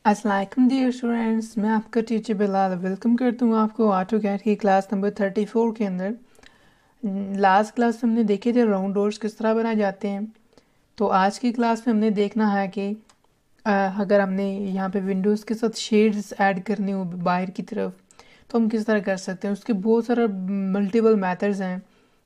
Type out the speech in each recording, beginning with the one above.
अस्सलाम dear students, मैं आपका टीचर बिलाल वेलकम करता हूँ आपको ऑटोकैड की क्लास नंबर 34 के अंदर। लास्ट क्लास में हमने देखे थे राउंड डोर्स किस तरह बनाए जाते हैं। तो आज की क्लास में हमने देखना है कि अगर हमने यहाँ पे विंडोज़ के साथ शेड्स ऐड करने हो बाहर की तरफ तो हम किस तरह कर सकते हैं। उसके बहुत सारा मल्टीपल मेथड्स हैं,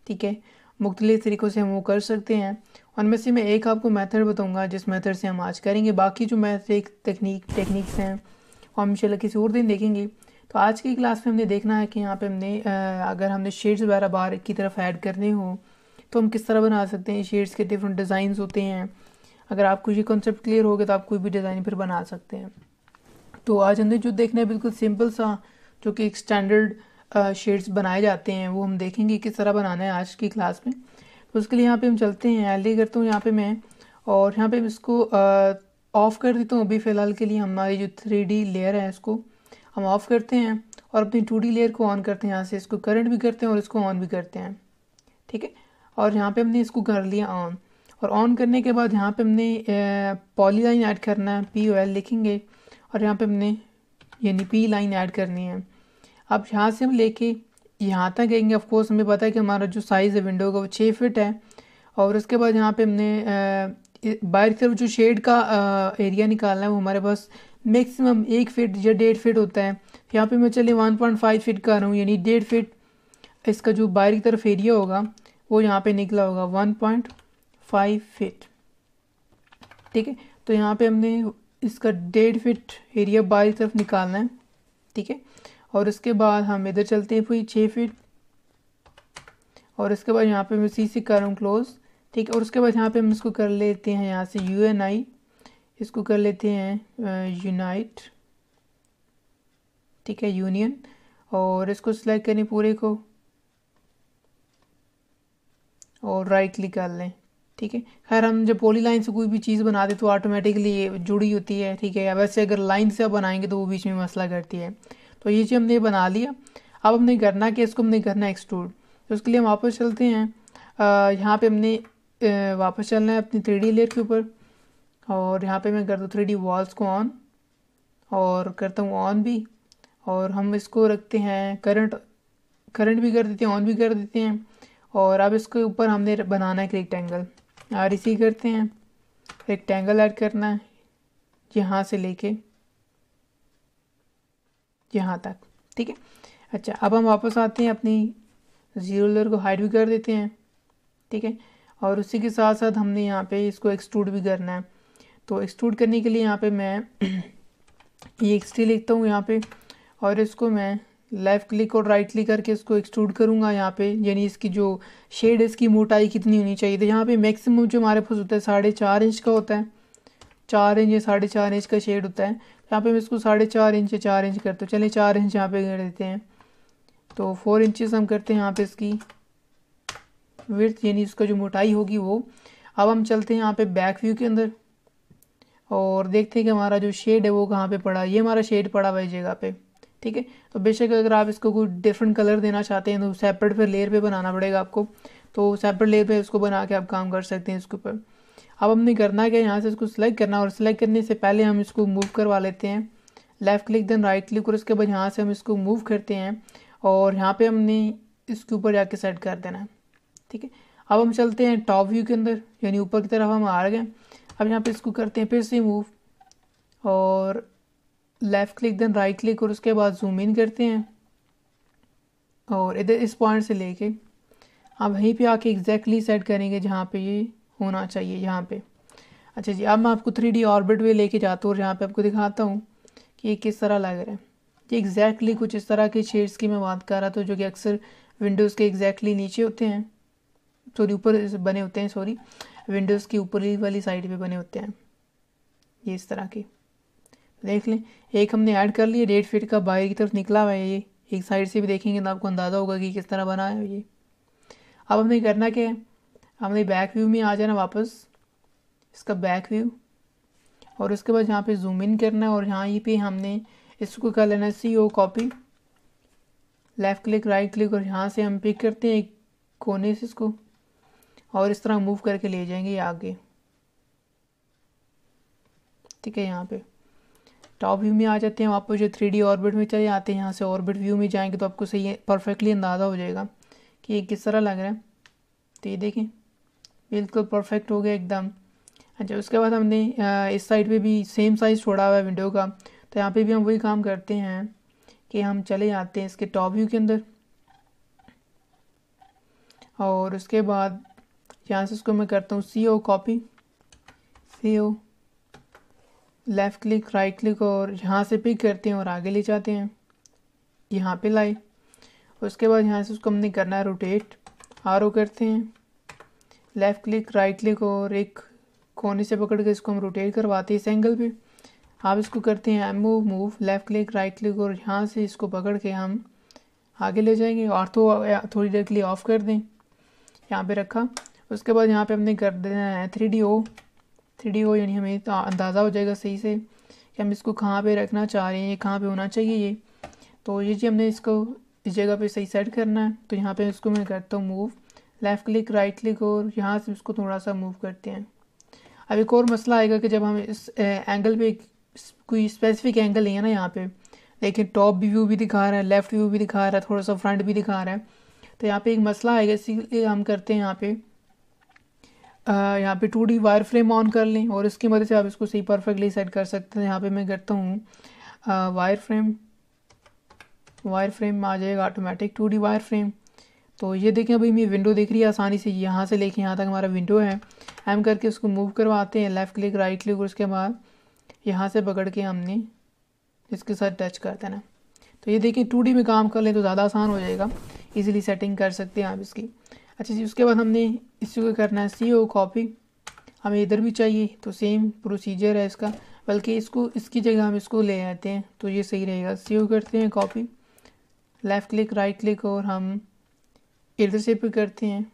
ठीक है, मुख्तलिफ़ तरीक़ों से हम वो कर सकते हैं। उनमें से मैं एक आपको मेथड बताऊंगा जिस मेथड से हम आज करेंगे। बाकी जो मैथ एक टेक्निक्स हैं वो हम इंशाल्लाह किसी और दिन देखेंगे। तो आज की क्लास में हमने देखना है कि यहाँ पे हमने अगर हमने शेड्स वगैरह बाहर की तरफ ऐड करने हो तो हम किस तरह बना सकते हैं। शेड्स के डिफरेंट डिज़ाइंस होते हैं। अगर आपको ये कॉन्सेप्ट क्लियर हो गया तो आप कोई भी डिज़ाइन फिर बना सकते हैं। तो आज हमने जो देखना है बिल्कुल सिंपल सा, जो कि एक स्टैंडर्ड शेड्स बनाए जाते हैं, वो हम देखेंगे किस तरह बनाना है आज की क्लास में। तो उसके लिए यहाँ पे हम चलते हैं, एल करता हूँ यहाँ पे मैं, और यहाँ पे इसको ऑफ़ कर देता हूँ। अभी फ़िलहाल के लिए हमारी जो 3D लेयर है इसको हम ऑफ़ करते हैं और अपनी 2D लेयर को ऑन करते हैं। यहाँ से इसको करंट भी करते हैं और इसको ऑन भी करते हैं, ठीक है। और यहाँ पे हमने इसको कर लिया ऑन, और ऑन करने के बाद यहाँ पे हमने पॉलीलाइन ऐड करना है, POL लिखेंगे, और यहाँ पे हमने यानी P लाइन ऐड करनी है। अब यहाँ से हम लेके यहाँ तक आएंगे। ऑफ कोर्स हमें पता है कि हमारा जो साइज़ है विंडो का वो 6 फीट है। और उसके बाद यहाँ पे हमने बाहर की तरफ जो शेड का एरिया निकालना है वो हमारे पास मैक्सिमम 1 फीट या 1.5 फीट होता है। यहाँ पे मैं चलिए 1.5 फीट का रहा हूँ, यानी 1.5 फीट इसका जो बाहर की तरफ एरिया होगा वो यहाँ पे निकला होगा 1.5 फीट, ठीक है। तो यहाँ पे हमने इसका 1.5 फीट एरिया बाहर की तरफ निकालना है, ठीक है। और उसके बाद हम इधर चलते हैं फिर 6 फीट, और उसके बाद यहाँ पे मैं CC कर रहा हूँ क्लोज, ठीक है। और उसके बाद यहाँ पे हम इसको कर लेते हैं यहाँ से UNI, इसको कर लेते हैं यूनाइट, ठीक है, यूनियन, और इसको सिलेक्ट करें पूरे को और राइट क्लिक कर लें, ठीक है। खैर हम जब पॉली लाइन से कोई भी चीज़ बनाते तो ऑटोमेटिकली ये जुड़ी होती है, ठीक है। वैसे अगर लाइन से आप बनाएंगे तो वो बीच में मसला करती है। तो ये चीज़ हमने बना लिया। अब हमने करना कि इसको हमने करना है एक्सट्रूड। तो उसके लिए हम वापस चलते हैं, यहाँ पे हमने वापस चलना है अपनी 3D लेयर के ऊपर, और यहाँ पे मैं करता हूँ 3D वॉल्स को ऑन, और करता हूँ ऑन भी, और हम इसको रखते हैं करंट भी कर देते हैं, ऑन भी कर देते हैं। और अब इसके ऊपर हमने बनाना है एक रेक्टेंगल, REC करते हैं, रेक्टेंगल ऐड करना है यहाँ से लेके यहाँ तक, ठीक है। अच्छा, अब हम वापस आते हैं, अपनी 0 लेयर को हाइड भी कर देते हैं, ठीक है। और उसी के साथ साथ हमने यहाँ पे इसको एक्सट्रूड भी करना है। तो एक्सट्रूड करने के लिए यहाँ पे मैं ये XT लिखता हूँ यहाँ पे, और इसको मैं लेफ़्ट क्लिक और राइट क्लिक करके इसको एक्सट्रूड करूँगा यहाँ पे। यानी इसकी जो शेड है इसकी मोटाई कितनी होनी चाहिए। तो यहाँ पे मैक्सिमम जो हमारे पास होता है 4.5 इंच का होता है, 4 इंच या 4.5 इंच का शेड होता है। यहाँ पे मैं इसको 4.5 इंच या 4 इंच करता हूँ। चलिए 4 इंच यहाँ पे कर देते हैं। तो 4 इंचज़ हम करते हैं यहाँ पे इसकी विड्थ, यानी इसका जो मोटाई होगी वो। अब हम चलते हैं यहाँ पे बैक व्यू के अंदर और देखते हैं कि हमारा जो शेड है वो कहाँ पे पड़ा। ये हमारा शेड पड़ा हुआ है जगह पे, ठीक है। तो बेशक अगर आप इसको कोई डिफरेंट कलर देना चाहते हैं तो सेपरेट फिर लेयर पे बनाना पड़ेगा आपको। तो सेपरेट लेयर पे इसको बना के आप काम कर सकते हैं इसके ऊपर। अब हमने करना क्या, यहाँ से इसको सिलेक्ट करना, और सिलेक्ट करने से पहले हम इसको मूव करवा लेते हैं, left click then right click, और उसके बाद यहाँ से हम इसको मूव करते हैं और यहाँ पे हमने इसके ऊपर जाके सेट कर देना है, ठीक है। अब हम चलते हैं टॉप व्यू के अंदर, यानी ऊपर की तरफ हम आ गए। अब यहाँ पे इसको करते हैं फिर से मूव, और left click then right click, और उसके बाद जूम इन करते हैं, और इधर इस पॉइंट से लेके अब वहीं पे आके एग्जैक्टली सेट करेंगे जहाँ पे ये होना चाहिए, यहाँ पे। अच्छा जी, अब मैं आपको 3D ऑर्बिट में लेके जाता हूँ और यहाँ पे आपको दिखाता हूँ कि ये किस तरह लग रहा है। ये एग्जैक्टली कुछ इस तरह के शेड्स की मैं बात कर रहा था, जो कि अक्सर विंडोज़ के एग्जैक्टली नीचे होते हैं, सॉरी ऊपर बने होते हैं, सॉरी विंडोज़ की ऊपरी वाली साइड पे बने होते हैं, ये इस तरह के। देख लें, एक हमने ऐड कर लिया, 1.5 फीट का बाहर की तरफ निकला हुआ है। ये एक साइड से भी देखेंगे तो आपको अंदाज़ा होगा कि किस तरह बना है ये। अब हमने करना क्या है, हमने बैक व्यू में आ जाना वापस, इसका बैक व्यू, और उसके बाद यहाँ पे जूम इन करना है, और यहाँ ये पे हमने इसको कर लेना CO copy, left click right click, और यहाँ से हम पिक करते हैं एक कोने से इसको, और इस तरह मूव करके ले जाएंगे आगे, ठीक है। यहाँ पे टॉप व्यू में आ जाते हैं, वापस जो 3D ऑर्बिट में चले आते हैं। यहाँ से ऑर्बिट व्यू में जाएंगे तो आपको सही परफेक्टली अंदाज़ा हो जाएगा कि ये किस तरह लग रहा है। तो ये देखें बिल्कुल परफेक्ट हो गया एकदम। अच्छा, उसके बाद हमने इस साइड पे भी सेम साइज़ छोड़ा हुआ है विंडो का, तो यहाँ पे भी हम वही काम करते हैं कि हम चले जाते हैं इसके टॉप व्यू के अंदर, और उसके बाद यहाँ से इसको मैं करता हूँ CO copy, CO left click right click और यहाँ से पिक करते हैं और आगे ले जाते हैं, यहाँ पे लाए। उसके बाद यहाँ से उसको हमने करना है रोटेट, RO करते हैं, लेफ़्ट क्लिक राइट क्लिक और एक कोने से पकड़ के इसको हम रोटेट करवाते हैं इस एंगल पे। आप इसको करते हैं move left click right click और यहाँ से इसको पकड़ के हम आगे ले जाएंगे, और तो थोड़ी देर के लिए ऑफ़ कर दें, यहाँ पे रखा। उसके बाद यहाँ पे हमने कर देना है 3D O यानी हमें तो अंदाज़ा हो जाएगा सही से कि हम इसको कहाँ पे रखना चाह रहे हैं, ये कहाँ पे होना चाहिए ये। तो ये जी हमने इसको इस जगह पे सही सेट करना है। तो यहाँ पे इसको मैं करता हूँ move left click right click और यहाँ से इसको थोड़ा सा मूव करते हैं। अब एक और मसला आएगा कि जब हम इस एंगल पे कोई स्पेसिफिक एंगल नहीं है ना यहाँ पे, लेकिन टॉप व्यू भी दिखा रहा है, लेफ़्ट व्यू भी दिखा रहा है, थोड़ा सा फ्रंट भी दिखा रहा है, तो यहाँ पे एक मसला आएगा। इसीलिए हम करते हैं यहाँ पे 2D वायर फ्रेम ऑन कर लें और इसकी मदद से आप इसको सही परफेक्टली सेट कर सकते हैं। यहाँ पे मैं करता हूँ वायर फ्रेम आ जाएगा ऑटोमेटिक 2D वायर फ्रेम। तो ये देखें अभी मेरी विंडो दिख रही है आसानी से, यहाँ से लेके यहाँ तक हमारा विंडो है। हम करके उसको मूव करवाते हैं लेफ़्ट क्लिक राइट क्लिक और उसके बाद यहाँ से पकड़ के हमने इसके साथ टच कर देना। तो ये देखिए 2D में काम कर लें तो ज़्यादा आसान हो जाएगा, इजीली सेटिंग कर सकते हैं आप इसकी। अच्छा जी, उसके बाद हमने इसको करना है CO कॉपी, हमें इधर भी चाहिए तो सेम प्रोसीजर है इसका, बल्कि इसकी जगह हम इसको ले आते हैं तो ये सही रहेगा। CO करते हैं copy left click right click और हम इधर से पे करते हैं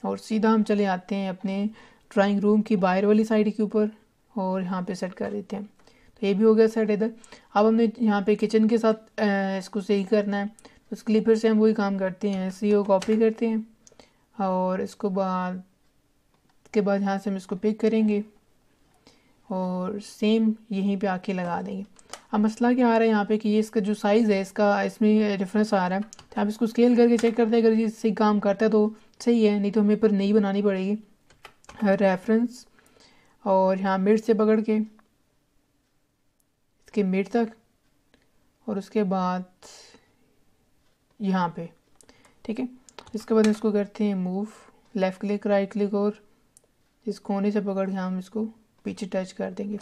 और सीधा हम चले आते हैं अपने ड्राइंग रूम की बाहर वाली साइड के ऊपर और यहाँ पे सेट कर देते हैं। तो ये भी हो गया सेट इधर। अब हमने यहाँ पे किचन के साथ इसको सही करना है, तो उसके लिए फिर से हम वही काम करते हैं, CO कॉपी करते हैं और इसको के बाद यहाँ से हम इसको पिक करेंगे और सेम यहीं पे आके लगा देंगे। अब मसला क्या आ रहा है यहाँ पे कि ये इसका जो साइज़ है इसमें डिफरेंस आ रहा है, तो आप इसको स्केल करके चेक करते हैं, अगर ये सही काम करता है तो सही है, नहीं तो हमें पर नई बनानी पड़ेगी रेफरेंस और यहाँ मिड से पकड़ के इसके मिड तक और उसके बाद यहाँ पे, ठीक है। इसके बाद इसको करते हैं move left click right click और इस कोने से पकड़ के हम इसको पीछे टच कर देंगे।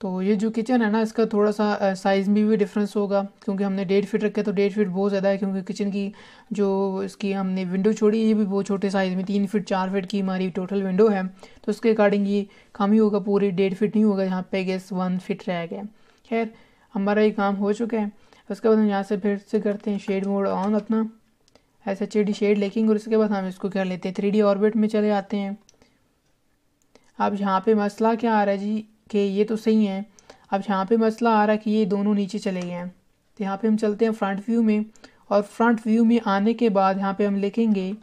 तो ये जो किचन है ना इसका थोड़ा सा साइज़ में भी डिफरेंस होगा, क्योंकि हमने 1.5 फीट रखा है तो 1.5 फीट बहुत ज़्यादा है, क्योंकि किचन की जो इसकी हमने विंडो छोड़ी ये भी बहुत छोटे साइज़ में 3 फीट 4 फीट की हमारी टोटल विंडो है, तो उसके अकॉर्डिंग ये कम ही होगा, पूरी 1.5 फीट नहीं होगा, यहाँ पे गेस 1 फीट रह गया। खैर हमारा ये काम हो चुका है। उसके बाद हम यहाँ से फिर से करते हैं शेड मोड ऑन अपना, ऐसा HUD शेड लेकिन, और उसके बाद हम इसको कर लेते हैं 3D ऑर्बिट में चले आते हैं। अब यहाँ पे मसला क्या आ रहा है जी कि ये तो सही है, अब यहाँ पे मसला आ रहा है कि ये दोनों नीचे चले गए हैं। तो यहाँ पे हम चलते हैं फ्रंट व्यू में, और फ्रंट व्यू में आने के बाद यहाँ पे हम लिखेंगे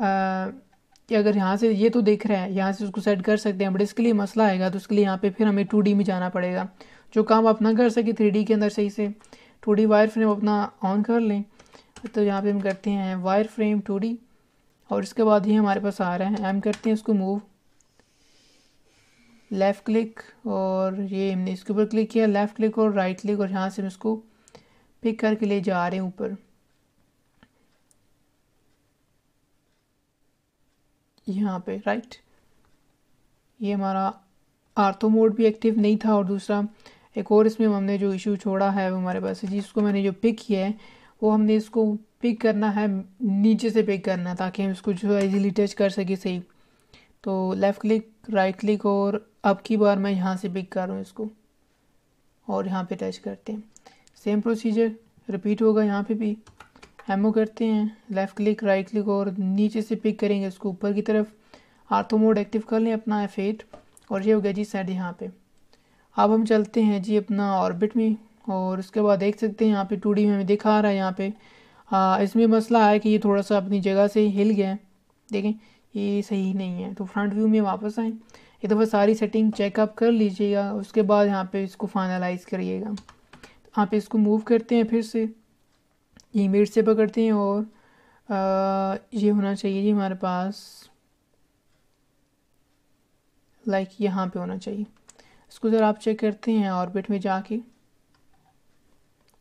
कि अगर यहाँ से ये तो दिख रहा है, यहाँ से उसको सेट कर सकते हैं, बट इसके लिए मसला आएगा, तो उसके लिए यहाँ पे फिर हमें 2D में जाना पड़ेगा। जो काम आप ना कर सके 3D के अंदर सही से, 2D वायर फ्रेम अपना ऑन कर लें। तो यहाँ पे हम करते हैं वायर फ्रेम 2D और इसके बाद ये हमारे पास आ रहा है, हम करते हैं इसको मूव लेफ़्ट क्लिक और ये हमने इसके ऊपर क्लिक किया, लेफ़्ट क्लिक और राइट क्लिक और यहाँ से हम इसको पिक करके ले जा रहे हैं ऊपर, यहाँ पे राइट। ये हमारा आर्थो मोड भी एक्टिव नहीं था, और दूसरा एक और इसमें हमने जो इशू छोड़ा है वो हमारे पास है, जिसको मैंने जो पिक किया है वो हमने इसको पिक करना है, नीचे से पिक करना है ताकि हम इसको जो है इजीली टच कर सके सही। तो लेफ़्ट क्लिक राइट क्लिक और अब की बार मैं यहाँ से पिक कर रहा हूँ इसको और यहाँ पे टच करते हैं, सेम प्रोसीजर रिपीट होगा। यहाँ पे भी एमओ करते हैं लेफ़्ट क्लिक राइट क्लिक और नीचे से पिक करेंगे इसको ऊपर की तरफ, आर्थो मोड एक्टिव कर लें अपना F8 और ये हो गया जी सेट यहाँ पे। अब हम चलते हैं जी अपना ऑर्बिट में, और उसके बाद देख सकते हैं यहाँ पे 2D में हमें दिखा रहा है, यहाँ पे इसमें मसला है कि ये थोड़ा सा अपनी जगह से हिल गया है, देखें ये सही नहीं है। तो फ्रंट व्यू में वापस आएँ, एक दफ़ा सारी सेटिंग चेकअप कर लीजिएगा, उसके बाद यहाँ पे इसको फाइनलाइज करिएगा। यहाँ पे इसको मूव करते हैं, फिर से इमेज से पकड़ते हैं और ये होना चाहिए जी हमारे पास, लाइक यहाँ पे होना चाहिए। इसको ज़रा आप चेक करते हैं ऑर्बिट में जाके,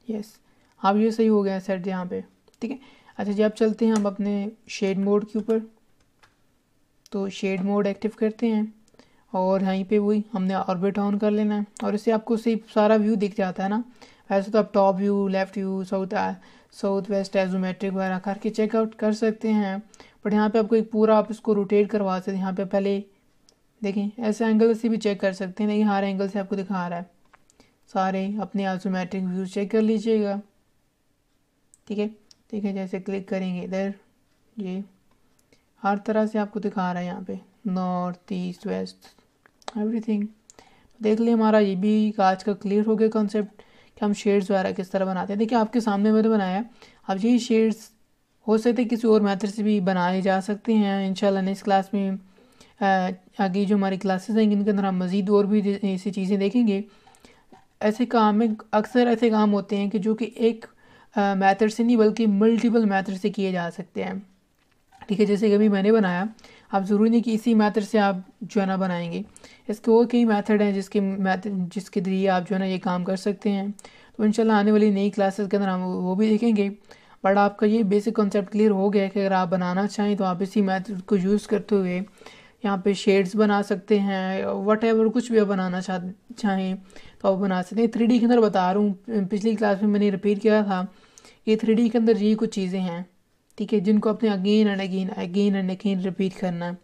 यस अब ये सही हो गया सेट यहाँ पे, ठीक है। अच्छा जी, अब चलते हैं हम अपने शेड मोड के ऊपर। तो शेड मोड एक्टिव करते हैं और यहीं पे वही हमने ऑर्बिट ऑन कर लेना है और इससे आपको सिर्फ सारा व्यू दिख जाता है ना। वैसे तो आप top view, left view, south west, isometric वगैरह करके चेकआउट कर सकते हैं, बट यहाँ पे आपको एक पूरा आप इसको रोटेट करवा सकते हैं। यहाँ पे पहले देखें, ऐसे एंगल से भी चेक कर सकते हैं, लेकिन हर एंगल से आपको दिखा रहा है। सारे अपने आइसोमेट्रिक व्यू चेक कर लीजिएगा, ठीक है। ठीक है, जैसे क्लिक करेंगे इधर, ये हर तरह से आपको दिखा रहा है यहाँ पे, नॉर्थ, ईस्ट, वेस्ट, एवरीथिंग। देख लिया, हमारा ये भी आज का क्लियर हो गया कॉन्सेप्ट कि हम शेड्स वगैरह किस तरह बनाते हैं। देखिए आपके सामने मैंने बनाया, अब ये शेड्स हो सकते किसी और मेथड से भी बनाए जा सकते हैं। इंशाल्लाह नेक्स्ट क्लास में आगे जो हमारी क्लासेस हैं इनके अंदर हम मज़ीद और भी ऐसी चीज़ें देखेंगे। ऐसे काम में अक्सर ऐसे काम होते हैं कि जो कि एक मेथड से नहीं बल्कि मल्टीपल मेथड से किए जा सकते हैं, ठीक है। जैसे कभी मैंने बनाया, आप ज़रूरी नहीं कि इसी मेथड से आप जो है ना बनाएंगे, इसके और कई मेथड हैं जिसके जरिए आप जो है ना ये काम कर सकते हैं। तो इंशाल्लाह आने वाली नई क्लासेस के अंदर हम वो भी देखेंगे। बट आपका ये बेसिक कॉन्सेप्ट क्लियर हो गया है कि अगर आप बनाना चाहें तो आप इसी मेथड को यूज़ करते हुए यहाँ पे शेड्स बना सकते हैं, वट कुछ भी आप बनाना चाहें तो आप बना सकते हैं। 3D के अंदर बता रहा हूँ, पिछली क्लास में मैंने रिपीट किया था, ये 3D के अंदर ये कुछ चीज़ें हैं, ठीक है, जिनको अपने अगेन एंड अगेन रिपीट करना है।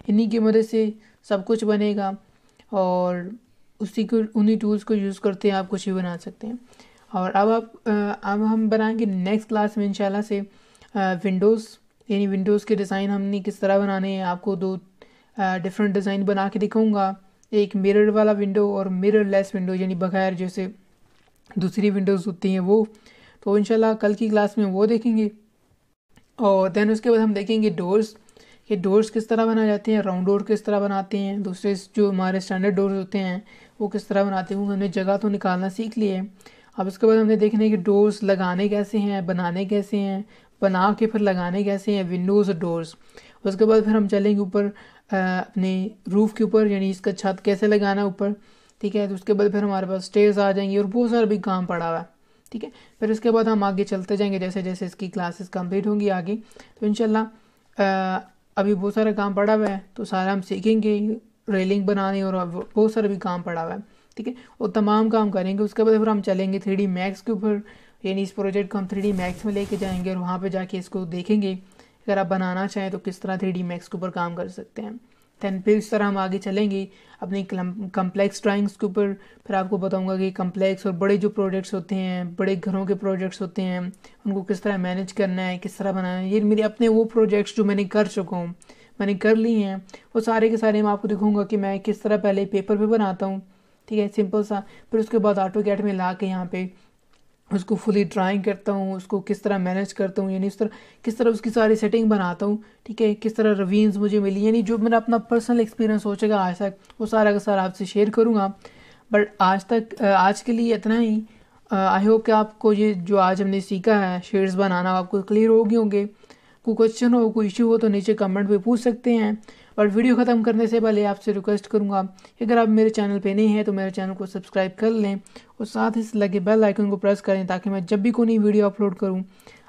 इन्हीं की मदद से सब कुछ बनेगा और उन्हीं टूल्स को यूज़ करते हैं आप कुछ भी बना सकते हैं। और अब हम बनाएंगे नेक्स्ट क्लास में इंशाल्लाह से विंडोज़, यानी विंडोज़ के डिज़ाइन हमने किस तरह बनाने हैं। आपको दो डिफरेंट डिज़ाइन बना के दिखाऊंगा, एक मिरर वाला विंडो और मिरर लेस विंडो, यानी बगैर जैसे दूसरी विंडोज़ होती हैं वो। तो इंशाल्लाह कल की क्लास में वो देखेंगे। और देन उसके बाद हम देखेंगे डोर्स, ये डोर्स किस तरह बनाए जाते हैं, राउंड डोर किस तरह बनाते हैं, दूसरे जो हमारे स्टैंडर्ड डोर्स होते हैं वो किस तरह बनाते हैं। वो हमने जगह तो निकालना सीख लिए। अब उसके बाद हमने देखना है कि डोर्स लगाने कैसे हैं, बनाने कैसे हैं, बना के फिर लगाने कैसे हैं, विंडोज़ और डोर्स। उसके बाद फिर हम चलेंगे ऊपर अपने रूफ़ के ऊपर, यानी इसका छत कैसे लगाना है ऊपर, ठीक है। तो उसके बाद फिर हमारे पास स्टेयर्स आ जाएंगी और बहुत सारा भी काम पड़ा हुआ है, ठीक है। फिर उसके बाद हम आगे चलते जाएंगे जैसे जैसे इसकी क्लासेस कंप्लीट होंगी आगे। तो इंशाल्लाह अभी बहुत सारा काम पड़ा हुआ है, तो सारा हम सीखेंगे, रेलिंग बनाने और बहुत सारा भी काम पड़ा हुआ है, ठीक है। और तमाम काम करेंगे। उसके बाद फिर हम चलेंगे 3D मैक्स के ऊपर, यानी इस प्रोजेक्ट को हम 3D मैक्स में लेके जाएंगे और वहाँ पर जाके इसको देखेंगे अगर आप बनाना चाहें तो किस तरह 3D मैक्स के ऊपर काम कर सकते हैं। दैन फिर इस तरह हम आगे चलेंगे अपनी कम्प्लेक्स ड्राइंग्स के ऊपर। फिर आपको बताऊंगा कि कम्प्लेक्स और बड़े जो प्रोजेक्ट्स होते हैं, बड़े घरों के प्रोजेक्ट्स होते हैं, उनको किस तरह मैनेज करना है, किस तरह बनाना है। ये मेरे अपने वो प्रोजेक्ट्स जो मैंने कर चुका हूँ, मैंने कर लिए हैं, वो सारे के सारे मैं आपको दिखाऊंगा कि मैं किस तरह पहले पेपर पे बनाता हूँ, ठीक है, सिंपल सा। फिर उसके बाद ऑटोकैड में ला के यहाँ पे उसको फुली ड्राइंग करता हूँ, उसको किस तरह मैनेज करता हूँ, यानी किस तरह उसकी सारी सेटिंग बनाता हूँ, ठीक है, किस तरह रिव्यूज़ मुझे मिली, यानी जो मेरा अपना पर्सनल एक्सपीरियंस हो चुका आज तक वो सारा का सारा आपसे शेयर करूँगा। बट आज के लिए इतना ही। आई होप कि आपको ये जो आज हमने सीखा है शेड्स बनाना आपको क्लियर हो गए होंगे। कोई क्वेश्चन हो, कोई इशू हो तो नीचे कमेंट पे पूछ सकते हैं। और वीडियो ख़त्म करने से पहले आपसे रिक्वेस्ट करूंगा कि अगर आप मेरे चैनल पे नहीं हैं तो मेरे चैनल को सब्सक्राइब कर लें और साथ ही लगे बेल आइकन को प्रेस करें ताकि मैं जब भी कोई नई वीडियो अपलोड करूं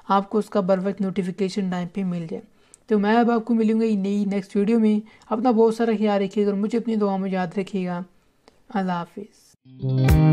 आपको उसका परफेक्ट नोटिफिकेशन टाइम पे मिल जाए। तो मैं अब आपको मिलूंगा नई नेक्स्ट वीडियो में। अपना बहुत सारा ख्याल रखिएगा और मुझे अपनी दुआ में याद रखिएगा। अल्लाह हाफिज़।